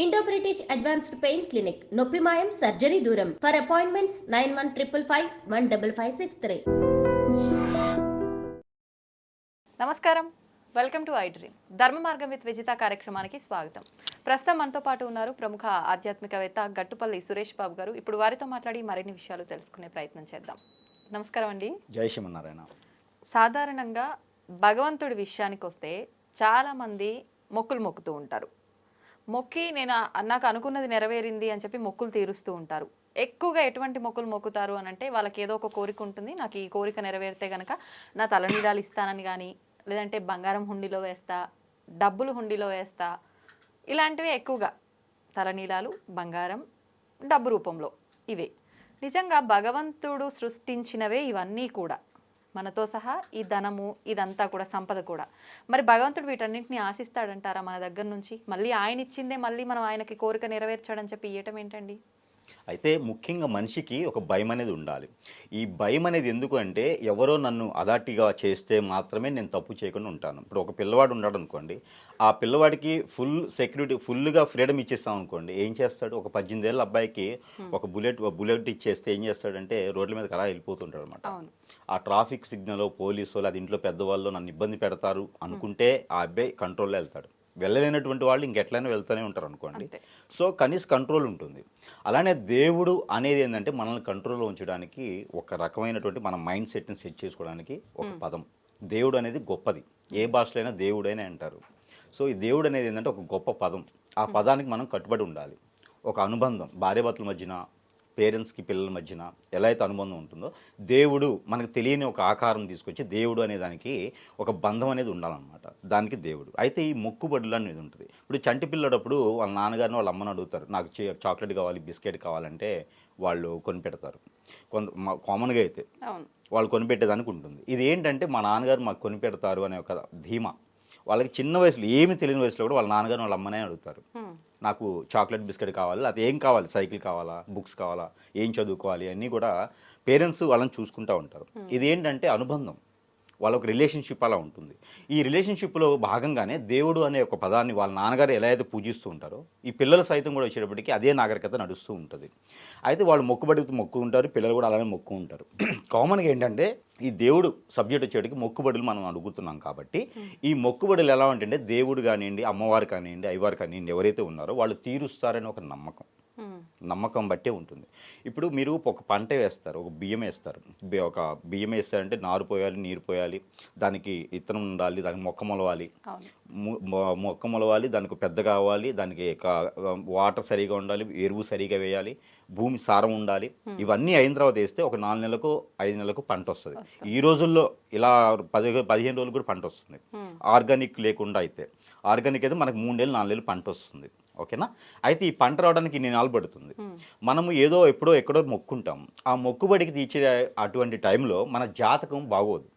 Indo British advanced pain clinic నొప్పి మాయం surgery దూరం ఫర్ అపాయింట్మెంట్స్ 9155515563. నమస్కారం, వెల్కమ్ టు ఐ డ్రీమ్. ధర్మ మార్గం విత్ విజిత కార్యక్రమానికి స్వాగతం. ప్రస్తుతం మనతో పాటు ఉన్నారు ప్రముఖ ఆధ్యాత్మికవేత్త గట్టుపల్లి సురేష్ బాబు గారు. ఇప్పుడు వారితో మాట్లాడి మరిన్ని విషయాలు తెలుసుకునే ప్రయత్నం చేద్దాం. నమస్కారం అండి. జై శ్రీమన్నారాయణ. సాధారణంగా భగవంతుడి విషయానికి వస్తే చాలామంది మొక్కులు మొక్కుతూ ఉంటారు. మొక్కి నాకు అనుకున్నది నెరవేరింది అని చెప్పి మొక్కులు తీరుస్తూ ఉంటారు. ఎక్కువగా ఎటువంటి మొక్కులు మొక్కుతారు అని అంటే వాళ్ళకి ఏదో ఒక కోరిక ఉంటుంది. నాకు ఈ కోరిక నెరవేరితే కనుక నా తలనీలాలు ఇస్తానని కానీ, లేదంటే బంగారం హుండీలో వేస్తా, డబ్బులు హుండీలో వేస్తా, ఇలాంటివి ఎక్కువగా తలనీలాలు, బంగారం, డబ్బు రూపంలో ఇవే. నిజంగా భగవంతుడు సృష్టించినవే ఇవన్నీ కూడా, మనతో సహా ఈ ధనము ఇదంతా కూడా సంపద కూడా. మరి భగవంతుడు వీటన్నింటినీ ఆశిస్తాడంటారా మన దగ్గర నుంచి? మళ్ళీ ఆయన ఇచ్చిందే మళ్ళీ మనం ఆయనకి కోరిక నెరవేర్చాడని చెప్పి ఇవ్వటం ఏంటండి? అయితే ముఖ్యంగా మనిషికి ఒక భయం అనేది ఉండాలి. ఈ భయం అనేది ఎందుకు అంటే, ఎవరో నన్ను అదాటిగా చేస్తే మాత్రమే నేను తప్పు చేయకుండా ఉంటాను. ఇప్పుడు ఒక పిల్లవాడు ఉన్నాడు అనుకోండి, ఆ పిల్లవాడికి ఫుల్ సెక్యూరిటీ, ఫుల్గా ఫ్రీడమ్ ఇచ్చేస్తాం అనుకోండి, ఏం చేస్తాడు? ఒక 18 ఏళ్ళ అబ్బాయికి ఒక బుల్లెట్ ఇచ్చేస్తే ఏం చేస్తాడంటే రోడ్ల మీదకి అలా వెళ్ళిపోతుంటాడు అనమాట. ఆ ట్రాఫిక్ సిగ్నల్, పోలీసు వాళ్ళు, అది ఇంట్లో పెద్దవాళ్ళు నన్ను ఇబ్బంది పెడతారు అనుకుంటే ఆ అబ్బాయి కంట్రోల్లో వెళ్తాడు. వెళ్ళలేనటువంటి వాళ్ళు ఇంకెట్లయినా వెళ్తూనే ఉంటారు అనుకోండి. సో కనీస కంట్రోల్ ఉంటుంది. అలానే దేవుడు అనేది ఏంటంటే మనల్ని కంట్రోల్లో ఉంచడానికి ఒక రకమైనటువంటి మన మైండ్ సెట్ని సెట్ చేసుకోవడానికి ఒక పదం. దేవుడు అనేది గొప్పది. ఏ భాషలో అయినా దేవుడైనా అంటారు. సో ఈ దేవుడు అనేది ఏంటంటే ఒక గొప్ప పదం. ఆ పదానికి మనం కట్టుబడి ఉండాలి. ఒక అనుబంధం, భార్యాభర్తల మధ్యన, పేరెంట్స్కి పిల్లల మధ్యన ఎలా అయితే అనుబంధం ఉంటుందో, దేవుడు మనకు తెలియని ఒక ఆకారం తీసుకొచ్చి దేవుడు అనే దానికి ఒక బంధం అనేది ఉండాలన్నమాట. దానికి దేవుడు. అయితే ఈ మొక్కుబడులు అనేది ఉంటుంది. ఇప్పుడు చంటి పిల్లడప్పుడు వాళ్ళ నాన్నగారిని వాళ్ళ అమ్మని అడుగుతారు, నాకు చాక్లెట్ కావాలి, బిస్కెట్ కావాలంటే వాళ్ళు కొనిపెడతారు. కామన్గా అయితే వాళ్ళు కొనిపెట్టేదానికి ఉంటుంది. ఇది ఏంటంటే మా నాన్నగారు మాకు కొనిపెడతారు అనే ఒక ధీమా. వాళ్ళకి చిన్న వయసులో, ఏమి తెలియని వయసులో కూడా వాళ్ళ నాన్నగారు వాళ్ళ అమ్మనే అడుగుతారు, నాకు చాక్లెట్ బిస్కెట్ కావాలి, అది ఏం కావాలి, సైకిల్ కావాలా, బుక్స్ కావాలా, ఏం చదువుకోవాలి, అన్నీ కూడా పేరెంట్స్ వాళ్ళని చూసుకుంటూ ఉంటారు. ఇది ఏంటంటే అనుబంధం, వాళ్ళ ఒక రిలేషన్షిప్ అలా ఉంటుంది. ఈ రిలేషన్షిప్లో భాగంగానే దేవుడు అనే ఒక పదాన్ని వాళ్ళ నాన్నగారు ఎలా అయితే పూజిస్తూ ఉంటారో, ఈ పిల్లలు సైతం కూడా వచ్చేటప్పటికి అదే నాగరికత నడుస్తూ ఉంటుంది. అయితే వాళ్ళు మొక్కు ఉంటారు, పిల్లలు కూడా అలానే మొక్కు ఉంటారు. కామన్గా ఏంటంటే ఈ దేవుడు సబ్జెక్ట్ వచ్చేటికి మొక్కుబడులు మనం అడుగుతున్నాం కాబట్టి, ఈ మొక్కుబడులు ఎలా ఉంటుంటే దేవుడు కానివ్వండి, అమ్మవారు కానివ్వండి, అయ్యవారు కానివ్వండి, ఎవరైతే ఉన్నారో వాళ్ళు తీరుస్తారని ఒక నమ్మకం బట్టే ఉంటుంది. ఇప్పుడు మీరు ఒక పంట వేస్తారు, ఒక బియ్యం వేస్తారు. ఒక బియ్యం వేస్తారంటే నారు పోయాలి, నీరు పోయాలి, దానికి ఇత్తనం ఉండాలి, దానికి మొక్క మొలవాలి, దానికి పెద్ద కావాలి, దానికి వాటర్ సరిగా ఉండాలి, ఎరువు సరిగా వేయాలి, భూమి సారం ఉండాలి. ఇవన్నీ అయిన తర్వాత వేస్తే ఒక 4 నెలలకు 5 నెలలకు పంట వస్తుంది. ఈ రోజుల్లో ఇలా 15 రోజులు కూడా పంట వస్తుంది. ఆర్గానిక్ లేకుండా అయితే, ఆర్గానిక్ అయితే మనకు 3 నెలలు 4 నెలలు పంట వస్తుంది. ఓకేనా? అయితే ఈ పంట రావడానికి ఇన్ని నాలు పడుతుంది. మనము ఏదో ఎక్కడో మొక్కుంటాం. ఆ మొక్కుబడికి తీర్చే అటువంటి టైంలో మన జాతకం బాగోదు.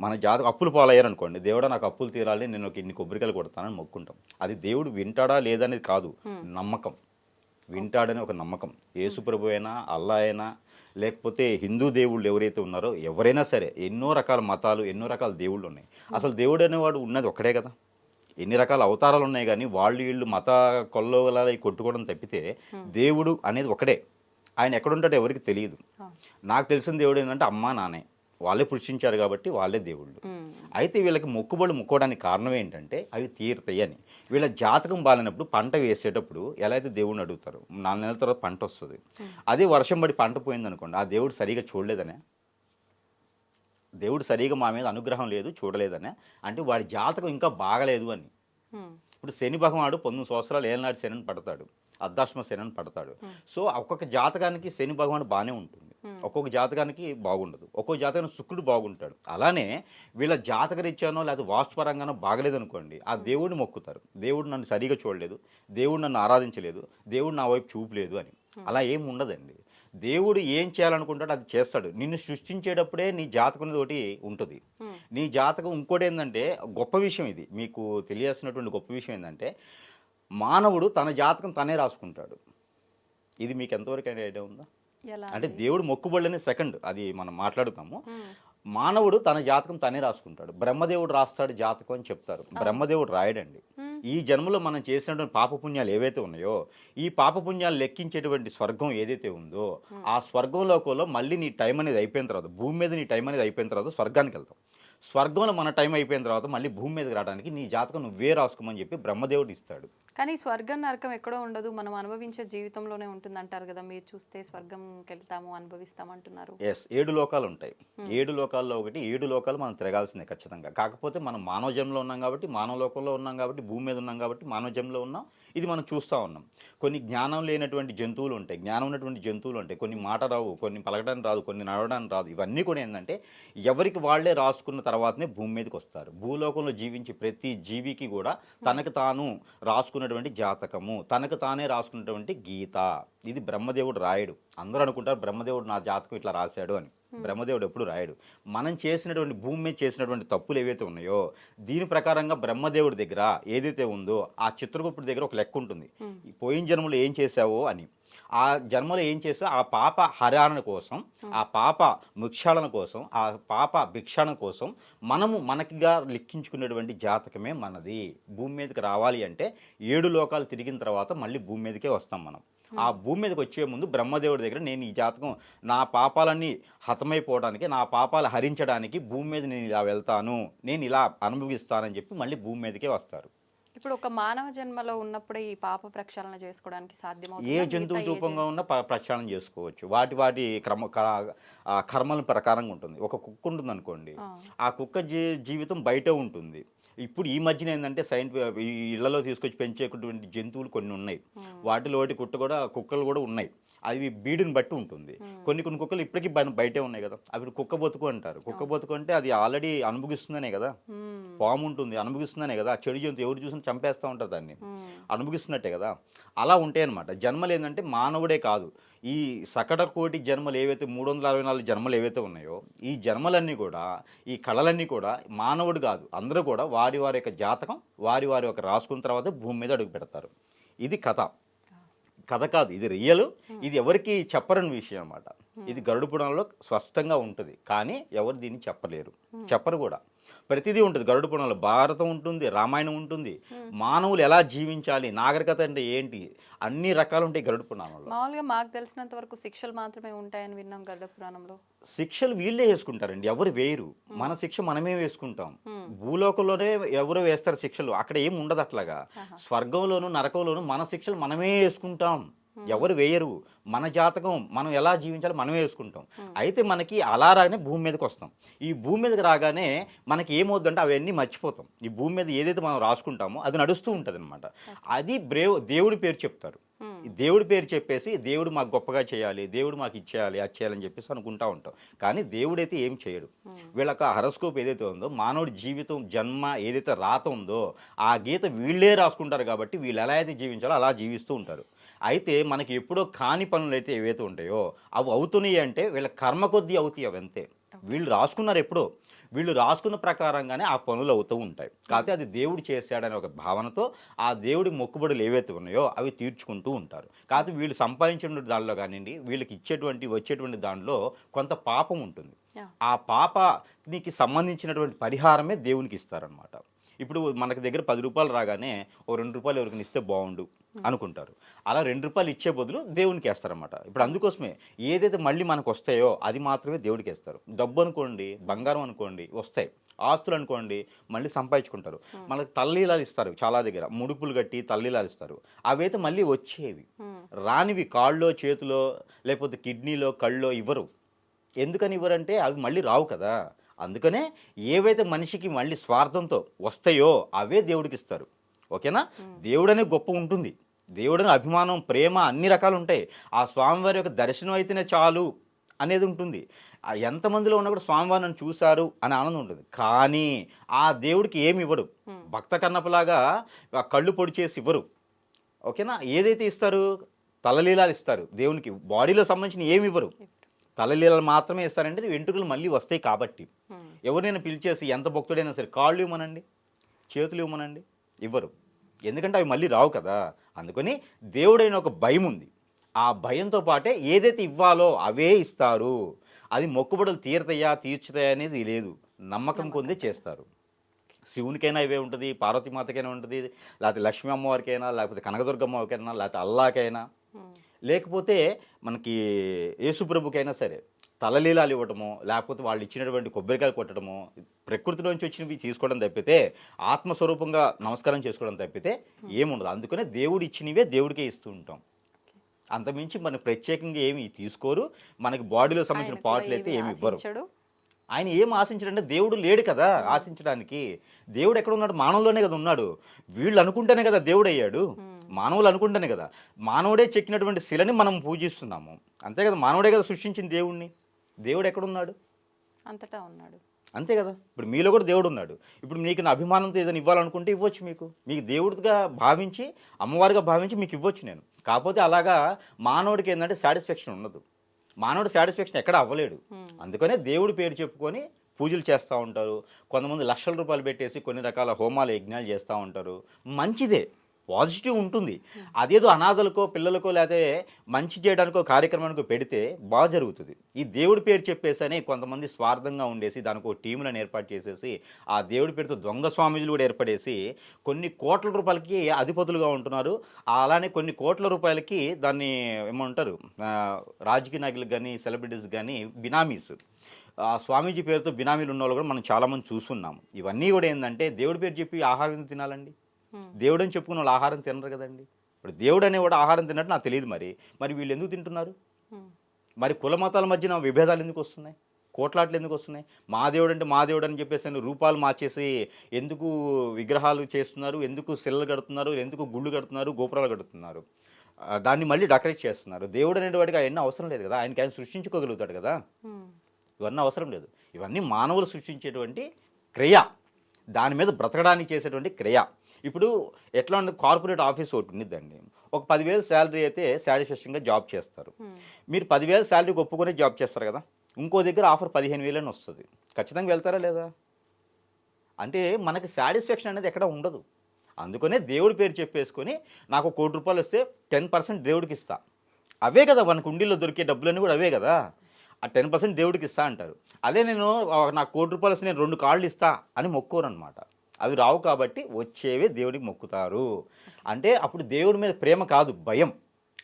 మన జాతకం అప్పులు పాలయ్యారనుకోండి, దేవుడా నాకు అప్పులు తీరాలి, నేను ఇన్ని కొబ్బరికాయలు కొడతానని మొక్కుంటాం. అది దేవుడు వింటాడా లేదనేది కాదు, నమ్మకం. వింటాడని ఒక నమ్మకం. యేసుప్రభు అయినా, అల్లా అయినా, లేకపోతే హిందూ దేవుళ్ళు ఎవరైతే ఉన్నారో, ఎవరైనా సరే, ఎన్నో రకాల మతాలు, ఎన్నో రకాల దేవుళ్ళు ఉన్నాయి. అసలు దేవుడు అనేవాడు ఉన్నది ఒక్కడే కదా. ఎన్ని రకాల అవతారాలు ఉన్నాయి, కానీ వీళ్ళు మత కొల్లలా కొట్టుకోవడం తప్పితే దేవుడు అనేది ఒకడే. ఆయన ఎక్కడుంటాడో ఎవరికి తెలియదు. నాకు తెలిసిన దేవుడు ఏంటంటే అమ్మా నాన్నే, వాళ్ళే పురుషించారు కాబట్టి వాళ్ళే దేవుళ్ళు. అయితే వీళ్ళకి మొక్కుకోవడానికి కారణం ఏంటంటే అవి తీరుతాయి అని. వీళ్ళ జాతకం బాగాలేనప్పుడు పంట వేసేటప్పుడు ఎలా అయితే దేవుడిని అడుగుతారు, 4 నెలల తర్వాత పంట వస్తుంది. అదే వర్షం పడి పంట పోయిందనుకోండి, ఆ దేవుడు సరిగా చూడలేదనే, దేవుడు సరిగా మా మీద అనుగ్రహం లేదు, చూడలేదనే, అంటే వాడి జాతకం ఇంకా బాగలేదు అని. ఇప్పుడు శని భగవానుడు 19 సంవత్సరాలు ఏళ్ళనాడు శని పడతాడు, అర్ధాశ్మ శని పడతాడు. సో ఒక్కొక్క జాతకానికి శని భగవానుడు బాగానే ఉంటుంది, ఒక్కొక్క జాతకానికి బాగుండదు, ఒక్కొక్క జాతకానికి శుక్రుడు బాగుంటాడు. అలానే వీళ్ళ జాతకరీత్యానో లేదా వాస్తుపరంగానో బాగలేదనుకోండి, ఆ దేవుడిని మొక్కుతారు, దేవుడు నన్ను సరిగా చూడలేదు, దేవుడు నన్ను ఆరాధించలేదు, దేవుడు నా వైపు చూపలేదు అని. అలా ఏం ఉండదండి. దేవుడు ఏం చేయాలనుకుంటాడో అది చేస్తాడు. నిన్ను సృష్టించేటప్పుడే నీ జాతకం ఒకటి ఉంటుంది. నీ జాతకం ఇంకోటి ఏంటంటే గొప్ప విషయం, ఇది మీకు తెలియాల్సినటువంటి గొప్ప విషయం ఏంటంటే, మానవుడు తన జాతకం తనే రాసుకుంటాడు. ఇది మీకు ఎంతవరకు ఐడియా ఉందా? అంటే దేవుడు మొక్కుబడులని సెకండ్, అది మనం మాట్లాడుతాము. మానవుడు తన జాతకం తనే రాసుకుంటాడు. బ్రహ్మదేవుడు రాస్తాడు జాతకం అని చెప్తారు. బ్రహ్మదేవుడు రాయడండి. ఈ జన్మలో మనం చేసినటువంటి పాపపుణ్యాలు ఏవైతే ఉన్నాయో, ఈ పాపపుణ్యాలు లెక్కించేటువంటి స్వర్గం ఏదైతే ఉందో, ఆ స్వర్గంలోకంలో మళ్ళీ నీ టైం అనేది అయిపోయిన తర్వాత, భూమి మీద నీ టైం అనేది అయిపోయిన తర్వాత స్వర్గానికి వెళ్తాం. స్వర్గంలో మన టైం అయిపోయిన తర్వాత మళ్ళీ భూమి మీదకి రావడానికి నీ జాతకం నువ్వే రాసుకోమని చెప్పి బ్రహ్మదేవుడు ఇస్తాడు. కానీ స్వర్గం నరకం ఎక్కడో ఉండదు, మనం అనుభవించే జీవితంలోనే ఉంటుంది అంటారు కదా. మీరు చూస్తే స్వర్గంకి వెళ్తాము అనుభవిస్తాం అంటున్నారు. ఎస్, 7 లోకాలు ఉంటాయి. 7 లోకాల్లో ఒకటి, 7 లోకాలు మనం తిరగాల్సిందే ఖచ్చితంగా. కాకపోతే మనం మానవ జన్మలో ఉన్నాం కాబట్టి, మానవ లోకంలో ఉన్నాం కాబట్టి, భూమి మీద ఉన్నాం కాబట్టి మానవ జన్మలో ఉన్నాం. ఇది మనం చూస్తూ ఉన్నాం. కొన్ని జ్ఞానం లేనటువంటి జంతువులు ఉంటాయి, జ్ఞానం ఉన్నటువంటి జంతువులు ఉంటాయి. కొన్ని మాట రావు, కొన్ని పలకడానికి రాదు, కొన్ని నడవడానికి రాదు. ఇవన్నీ కూడా ఏంటంటే ఎవరికి వాళ్ళే రాసుకున్న తర్వాతనే భూమి మీదకి వస్తారు. భూలోకంలో జీవించి ప్రతి జీవికి కూడా తనకు తాను రాసుకున్నటువంటి జాతకము, తనకు తానే రాసుకున్నటువంటి గీత. ఇది బ్రహ్మదేవుడు రాయడు. అందరూ అనుకుంటారు బ్రహ్మదేవుడు నా జాతకం ఇట్లా రాశాడు అని. బ్రహ్మదేవుడు ఎప్పుడు రాయడు. మనం చేసినటువంటి భూమి మీద చేసినటువంటి తప్పులు ఏవైతే ఉన్నాయో దీని ప్రకారంగా బ్రహ్మదేవుడి దగ్గర ఏదైతే ఉందో ఆ చిత్రగుప్తుడి దగ్గర ఒక లెక్క ఉంటుంది. పోయిన జన్మలో ఏం చేశావో అని. ఆ జన్మలో ఏం చేసా ఆ పాప హరణ కోసం, ఆ పాప ముక్షాళన కోసం, ఆ పాప భిక్షాళన కోసం మనకిగా లెక్కించుకునేటువంటి జాతకమే మనది. భూమి మీదకి రావాలి అంటే 7 లోకాలు తిరిగిన తర్వాత మళ్ళీ భూమి మీదకే వస్తాం మనం. ఆ భూమి మీదకి వచ్చే ముందు బ్రహ్మదేవుడి దగ్గర నేను ఈ జాతకం నా పాపాలన్నీ హతమైపోవడానికి, నా పాపాలు హరించడానికి భూమి మీద నేను ఇలా వెళ్తాను, నేను ఇలా అనుభవిస్తానని చెప్పి మళ్ళీ భూమి మీదకే వస్తారు. ఇప్పుడు ఒక మానవ జన్మలో ఉన్నప్పుడే ఈ పాప ప్రక్షాళన చేసుకోవడానికి సాధ్యమవుతుంది. ఏ జంతువు రూపంగా ఉన్నా ప్రక్షాళన చేసుకోవచ్చు. వాటి కర్మల ప్రకారంగా ఉంటుంది. ఒక కుక్క ఉంటుంది అనుకోండి, ఆ కుక్క జీవితం బయటే ఉంటుంది. ఇప్పుడు ఈ మధ్యన ఏంటంటే ఈ ఇళ్లలో తీసుకొచ్చి పెంచేటువంటి జంతువులు కొన్ని ఉన్నాయి. వాటిలో కుక్కలు కూడా ఉన్నాయి. అవి బీడుని బట్టి ఉంటుంది. కొన్ని కుక్కలు ఇప్పటికీ బయటే ఉన్నాయి కదా, అవి కుక్క బతుకు అంటారు. కుక్క బతుకు అంటే అది ఆల్రెడీ అనుభవిస్తుందనే కదా. పాము ఉంటుంది, అనుభవిస్తుందనే కదా. చెడు జంతువు ఎవరు చూసినా చంపేస్తూ ఉంటారు, దాన్ని అనుభవిస్తున్నట్టే కదా. అలా ఉంటాయి అన్నమాట. జన్మలు ఏంటంటే మానవుడే కాదు, ఈ సకట కోటి జన్మలు ఏవైతే 364 జన్మలు ఏవైతే ఉన్నాయో ఈ జన్మలన్నీ కూడా, ఈ కళలన్నీ కూడా మానవుడు కాదు, అందరూ కూడా వారి వారి యొక్క జాతకం వారి యొక్క రాసుకున్న తర్వాత భూమి మీద అడుగు పెడతారు. ఇది కథ కాదు, ఇది రియల్. ఇది ఎవరికి చెప్పరని విషయం అన్నమాట. ఇది గరుడ పురాణంలో స్పష్టంగా ఉంటుంది, కానీ ఎవరు దీన్ని చెప్పరు కూడా. ప్రతిదీ ఉంటుంది గరుడ పురాణంలో. భారతం ఉంటుంది, రామాయణం ఉంటుంది, మానవులు ఎలా జీవించాలి, నాగరికత అంటే ఏంటి, అన్ని రకాలు ఉంటాయి గరుడ పురాణంలో. మామూలుగా మాకు తెలిసినంత వరకు శిక్షలు మాత్రమే ఉంటాయని విన్నాం గరుడ పురాణంలో. శిక్షలు వీళ్ళే వేసుకుంటారండి, ఎవరు వేయరు. మన శిక్ష మనమే వేసుకుంటాం. భూలోకంలోనే ఎవరు వేస్తారు శిక్షలు, అక్కడ ఏం ఉండదు అట్లాగా. స్వర్గంలోను నరకంలోను మన శిక్షలు మనమే వేసుకుంటాం, ఎవరు వేయరు. మన జాతకం మనం ఎలా జీవించాలో మనమే వేసుకుంటాం. అయితే మనకి అలా రాగానే భూమి మీదకి వస్తాం. ఈ భూమి మీదకి రాగానే మనకి ఏమవుద్దంటే అవన్నీ మర్చిపోతాం. ఈ భూమి మీద ఏదైతే మనం రాసుకుంటామో అది నడుస్తూ ఉంటుంది అనమాట. అది దేవుడి పేరు చెప్తారు. దేవుడి పేరు చెప్పేసి దేవుడు మాకు గొప్పగా చేయాలి, దేవుడు మాకు ఇచ్చేయాలి, అది చేయాలని చెప్పేసి అనుకుంటా ఉంటాం. కానీ దేవుడైతే ఏం చేయడు. వీళ్ళకి హరస్కోప్ ఏదైతే ఉందో, మానవుడి జీవితం జన్మ ఏదైతే రాత ఉందో ఆ గీత వీళ్ళే రాసుకుంటారు. కాబట్టి వీళ్ళు ఎలా అయితే జీవించాలో అలా జీవిస్తూ ఉంటారు. అయితే మనకి ఎప్పుడో కాని పనులు అయితే ఏవైతే ఉంటాయో అవి అవుతున్నాయి అంటే వీళ్ళ కర్మ కొద్దీ అవుతాయి. అవి అంతే, వీళ్ళు రాసుకున్నారు ఎప్పుడో, వీళ్ళు రాసుకున్న ప్రకారంగానే ఆ పనులు అవుతూ ఉంటాయి. కాకపోతే అది దేవుడు చేశాడనే ఒక భావనతో ఆ దేవుడి మొక్కుబడులు ఏవైతే ఉన్నాయో అవి తీర్చుకుంటూ ఉంటారు. కాకపోతే వీళ్ళు సంపాదించిన దానిలో కానివ్వండి, వీళ్ళకి వచ్చేటువంటి దానిలో కొంత పాపం ఉంటుంది. ఆ పాపానికి సంబంధించినటువంటి పరిహారమే దేవునికి ఇస్తారనమాట. ఇప్పుడు మనకి దగ్గర 10 రూపాయలు రాగానే ఓ 2 రూపాయలు ఎవరికి ఇస్తే బాగుండు అనుకుంటారు. అలా 2 రూపాయలు ఇచ్చే బదులు దేవునికి వేస్తారనమాట. ఇప్పుడు అందుకోసమే ఏదైతే మళ్ళీ మనకు వస్తాయో అది మాత్రమే దేవుడికి వేస్తారు. డబ్బు అనుకోండి, బంగారం అనుకోండి వస్తాయి, ఆస్తులు అనుకోండి మళ్ళీ సంపాదించుకుంటారు. మనకి తల్లీలాలు ఇస్తారు, చాలా దగ్గర ముడుపులు కట్టి తల్లీలాలు ఇస్తారు. అవైతే మళ్ళీ వచ్చేవి, రానివి కాళ్ళలో చేతిలో లేకపోతే కిడ్నీలో కళ్ళలో ఇవ్వరు. ఎందుకని ఇవ్వరంటే అవి మళ్ళీ రావు కదా. అందుకనే ఏవైతే మనిషికి మళ్ళీ స్వార్థంతో వస్తాయో అవే దేవుడికి ఇస్తారు. ఓకేనా. దేవుడనే గొప్ప ఉంటుంది, దేవుడని అభిమానం, ప్రేమ అన్ని రకాలు ఉంటాయి. ఆ స్వామివారి యొక్క దర్శనం అయితేనే చాలు అనేది ఉంటుంది. ఎంతమందిలో ఉన్నా కూడా స్వామివారిని చూశారు అని ఆనందం ఉంటుంది. కానీ ఆ దేవుడికి ఏమి ఇవ్వడు. భక్త కన్నపలాగా కళ్ళు పొడి చేసి ఇవ్వరు. ఓకేనా. ఏదైతే ఇస్తారు, తలలీలాలు ఇస్తారు. దేవునికి బాడీలో సంబంధించిన ఏమి ఇవ్వరు, తలలీలలు మాత్రమే ఇస్తారంటే వెంట్రుకలు మళ్ళీ వస్తాయి. కాబట్టి ఎవరైనా పిలిచేసి ఎంత భక్తుడైనా సరే కాళ్ళు ఇవ్వమనండి, చేతులు ఇవ్వమనండి, ఇవ్వరు. ఎందుకంటే అవి మళ్ళీ రావు కదా. అందుకని దేవుడైన ఒక భయం ఉంది. ఆ భయంతో పాటే ఏదైతే ఇవ్వాలో అవే ఇస్తారు. అది మొక్కుబడులు తీరతాయా తీర్చుతాయా అనేది లేదు, నమ్మకం కొందే చేస్తారు. శివునికైనా ఇవే ఉంటుంది, పార్వతీమాతకైనా ఉంటుంది, లేకపోతే లక్ష్మీ అమ్మవారికైనా, లేకపోతే కనకదుర్గమ్మవారికైనా, లేకపోతే అల్లాకైనా, లేకపోతే మనకి యేసుప్రభుకైనా సరే తలలీలాలు ఇవ్వటము, లేకపోతే వాళ్ళు ఇచ్చినటువంటి కొబ్బరికాయలు కొట్టడము, ప్రకృతిలోంచి వచ్చినవి తీసుకోవడం తప్పితే, ఆత్మస్వరూపంగా నమస్కారం చేసుకోవడం తప్పితే ఏముండదు. అందుకనే దేవుడు ఇచ్చినవే దేవుడికే ఇస్తూ ఉంటాం. అంతమించి మనకు ప్రత్యేకంగా ఏమి తీసుకోరు, మనకి బాడీలో సంబంధించిన పార్ట్లు అయితే ఏమి ఇవ్వరు. ఆయన ఏం ఆశించడంటే దేవుడు లేడు కదా ఆశించడానికి. దేవుడు ఎక్కడ ఉన్నాడు? మానవులోనే కదా ఉన్నాడు. వీళ్ళు అనుకుంటేనే కదా దేవుడు అయ్యాడు, మానవులు అనుకుంటేనే కదా. మానవుడే చెక్కినటువంటి శిలని మనం పూజిస్తున్నాము, అంతే కదా. మానవుడే కదా సృష్టించిన దేవుణ్ణి. దేవుడు ఎక్కడున్నాడు? అంతటా ఉన్నాడు, అంతే కదా. ఇప్పుడు మీలో కూడా దేవుడు ఉన్నాడు. ఇప్పుడు మీకు నా అభిమానంతో ఏదైనా ఇవ్వాలనుకుంటే ఇవ్వచ్చు, మీకు దేవుడిగా భావించి, అమ్మవారిగా భావించి మీకు ఇవ్వచ్చు నేను. కాకపోతే అలాగా మానవుడికి ఏంటంటే సాటిస్ఫాక్షన్ ఉండదు. మానవుడు సాటిస్ఫాక్షన్ ఎక్కడ అవ్వలేడు. అందుకనే దేవుడి పేరు చెప్పుకొని పూజలు చేస్తూ ఉంటారు. కొంతమంది లక్షల రూపాయలు పెట్టేసి కొన్ని రకాల హోమాలు యజ్ఞాలు చేస్తూ ఉంటారు. మంచిదే, పాజిటివ్ ఉంటుంది. అదేదో అనాథలకో పిల్లలకో లేకపోతే మంచి చేయడానికో కార్యక్రమానికో పెడితే బాగా జరుగుతుంది. ఈ దేవుడి పేరు చెప్పేసని కొంతమంది స్వార్థంగా ఉండేసి దానికి ఒక టీములను ఏర్పాటు చేసేసి ఆ దేవుడి పేరుతో దొంగ స్వామీజీలు కూడా ఏర్పడేసి కొన్ని కోట్ల రూపాయలకి అధిపతులుగా ఉంటున్నారు. అలానే కొన్ని కోట్ల రూపాయలకి దాన్ని ఏమంటారు, రాజకీయ నాయకులకు కానీ సెలబ్రిటీస్ కానీ బినామీస్, ఆ స్వామీజీ పేరుతో బినామీలు ఉన్న వాళ్ళు కూడా మనం చాలామంది చూస్తున్నాం. ఇవన్నీ కూడా ఏంటంటే దేవుడి పేరు చెప్పి ఆహారం తినాలండి. దేవుడు అని చెప్పుకున్న వాళ్ళు ఆహారం తినరు కదండి. ఇప్పుడు దేవుడు అనేవాడు ఆహారం తిన్నట్టు నాకు తెలియదు. మరి వీళ్ళు ఎందుకు తింటున్నారు? మరి కుల మతాల మధ్యన విభేదాలు ఎందుకు వస్తున్నాయి? కోట్లాట్లు ఎందుకు వస్తున్నాయి? మా దేవుడు అంటే మా దేవుడు అని చెప్పేసి రూపాలు మార్చేసి ఎందుకు విగ్రహాలు చేస్తున్నారు, ఎందుకు శిలలు కడుతున్నారు, ఎందుకు గుళ్ళు కడుతున్నారు, గోపురాలు కడుతున్నారు, దాన్ని మళ్ళీ డెకరేట్ చేస్తున్నారు. దేవుడు అనేవాడికి అవన్నీ అవసరం లేదు కదా. ఆయన సృష్టించుకోగలుగుతాడు కదా. ఇవన్నీ అవసరం లేదు. ఇవన్నీ మానవులు సృష్టించేటువంటి క్రియ, దాని మీద బ్రతకడానికి చేసేటువంటి క్రియ. ఇప్పుడు ఎట్లా ఉంది, కార్పొరేట్ ఆఫీస్ ఒకటి ఉండిద్దండి. ఒక 10,000 శాలరీ అయితే సాటిస్ఫాక్షన్గా జాబ్ చేస్తారు. మీరు 10,000 శాలరీకి ఒప్పుకొని జాబ్ చేస్తారు కదా. ఇంకో దగ్గర ఆఫర్ 15,000 అని వస్తుంది. ఖచ్చితంగా వెళ్తారా లేదా? అంటే మనకి సాటిస్ఫాక్షన్ అనేది ఎక్కడ ఉండదు. అందుకనే దేవుడి పేరు చెప్పేసుకొని నాకు ₹1,00,00,000 వస్తే 10% దేవుడికి ఇస్తా. అవే కదా మనకు ఉండిలో దొరికే డబ్బులన్నీ కూడా అవే కదా. ఆ 10% దేవుడికి ఇస్తా అంటారు. అదే నేను నాకు ₹1,00,00,000 వస్తే నేను 2 కార్లు ఇస్తా అని మొక్కోరు అనమాట. అవి రావు కాబట్టి వచ్చేవే దేవుడికి మొక్కుతారు. అంటే అప్పుడు దేవుడి మీద ప్రేమ కాదు, భయం.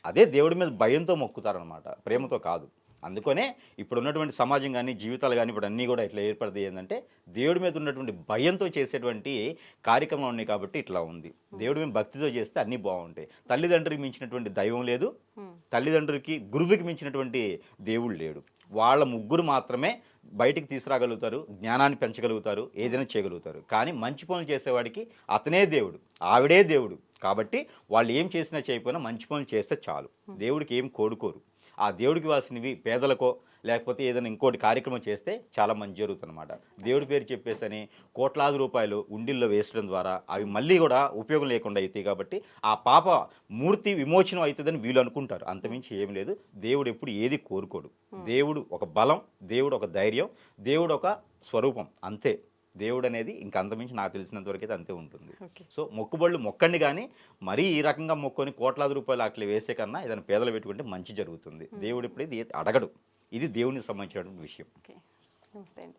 అదే దేవుడి మీద భయంతో మొక్కుతారనమాట, ప్రేమతో కాదు. అందుకనే ఇప్పుడు ఉన్నటువంటి సమాజం కానీ జీవితాలు కానీ ఇప్పుడు అన్నీ కూడా ఇట్లా ఏర్పడతాయి. ఏంటంటే దేవుడి మీద ఉన్నటువంటి భయంతో చేసేటువంటి కార్యక్రమం ఉన్నాయి కాబట్టి ఇట్లా ఉంది. దేవుడి మీద భక్తితో చేస్తే అన్నీ బాగుంటాయి. తల్లిదండ్రులకు మించినటువంటి దైవం లేదు, తల్లిదండ్రులకి గురువుకి మించినటువంటి దేవుడు లేడు. వాళ్ళ ముగ్గురు మాత్రమే బయటికి తీసుకురాగలుగుతారు, జ్ఞానాన్ని పెంచగలుగుతారు, ఏదైనా చేయగలుగుతారు. కానీ మంచి పనులు చేసేవాడికి అతనే దేవుడు, ఆవిడే దేవుడు. కాబట్టి వాళ్ళు ఏం చేసినా చేయకపోయినా మంచి పనులు చేస్తే చాలు. దేవుడికి ఏం కోరుకోరు. ఆ దేవుడికి వాసినవి పేదలకో లేకపోతే ఏదైనా ఇంకోటి కార్యక్రమం చేస్తే చాలా మంచి జరుగుతుంది అనమాట. దేవుడి పేరు చెప్పేసని కోట్లాది రూపాయలు ఉండిల్లో వేసడం ద్వారా అవి మళ్ళీ కూడా ఉపయోగం లేకుండా అవుతాయి. కాబట్టి ఆ పాప మూర్తి విమోచనం అవుతుందని వీళ్ళు అనుకుంటారు. అంతమించి ఏం లేదు. దేవుడు ఎప్పుడు ఏది కోరుకోడు. దేవుడు ఒక బలం, దేవుడు ఒక ధైర్యం, దేవుడు ఒక స్వరూపం, అంతే. దేవుడు అనేది ఇంక అంతమించి నాకు తెలిసినంత వరకు అయితే అంతే ఉంటుంది. సో మొక్కుబళ్ళు మొక్కండి, కానీ మరీ ఈ రకంగా మొక్కొని కోట్లాది రూపాయలు అట్లా వేసే కన్నా ఏదైనా పేదలు పెట్టుకుంటే మంచి జరుగుతుంది. దేవుడు ఇప్పుడు ఇది అడగడు. ఇది దేవునికి సంబంధించినటువంటి విషయం. నమస్తే అండి.